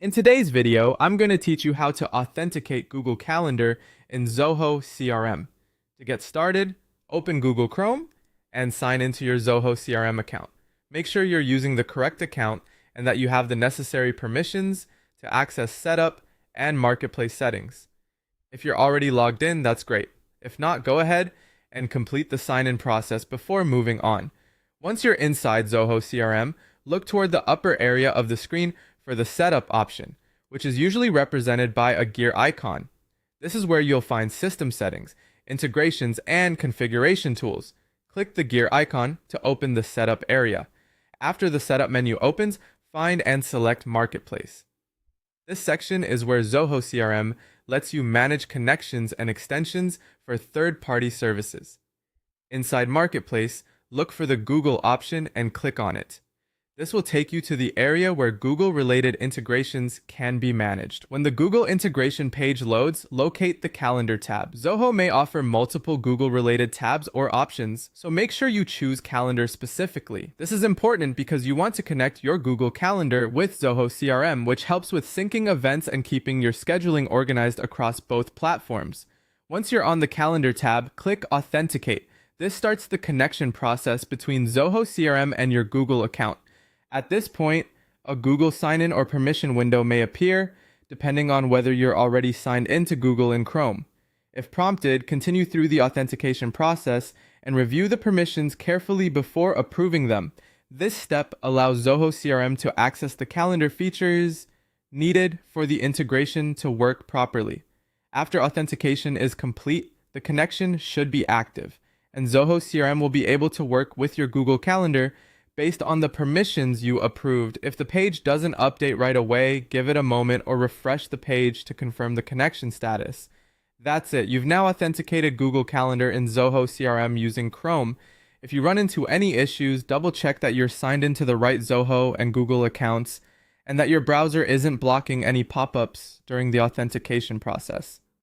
In today's video, I'm going to teach you how to authenticate Google Calendar in Zoho CRM. To get started, open Google Chrome and sign into your Zoho CRM account. Make sure you're using the correct account and that you have the necessary permissions to access setup and marketplace settings. If you're already logged in, that's great. If not, go ahead and complete the sign-in process before moving on. Once you're inside Zoho CRM, look toward the upper area of the screen for the setup option, which is usually represented by a gear icon. This is where you'll find system settings, integrations, and configuration tools. Click the gear icon to open the setup area. After the setup menu opens, find and select Marketplace. This section is where Zoho CRM lets you manage connections and extensions for third-party services. Inside Marketplace, look for the Google option and click on it. This will take you to the area where Google-related integrations can be managed. When the Google integration page loads, locate the Calendar tab. Zoho may offer multiple Google-related tabs or options, so make sure you choose Calendar specifically. This is important because you want to connect your Google Calendar with Zoho CRM, which helps with syncing events and keeping your scheduling organized across both platforms. Once you're on the Calendar tab, click Authenticate. This starts the connection process between Zoho CRM and your Google account. At this point, a Google sign-in or permission window may appear, depending on whether you're already signed into Google in Chrome. If prompted, continue through the authentication process and review the permissions carefully before approving them. This step allows Zoho CRM to access the calendar features needed for the integration to work properly. After authentication is complete, the connection should be active, and Zoho CRM will be able to work with your Google Calendar based on the permissions you approved. If the page doesn't update right away, give it a moment or refresh the page to confirm the connection status. That's it. You've now authenticated Google Calendar in Zoho CRM using Chrome. If you run into any issues, double check that you're signed into the right Zoho and Google accounts and that your browser isn't blocking any pop-ups during the authentication process.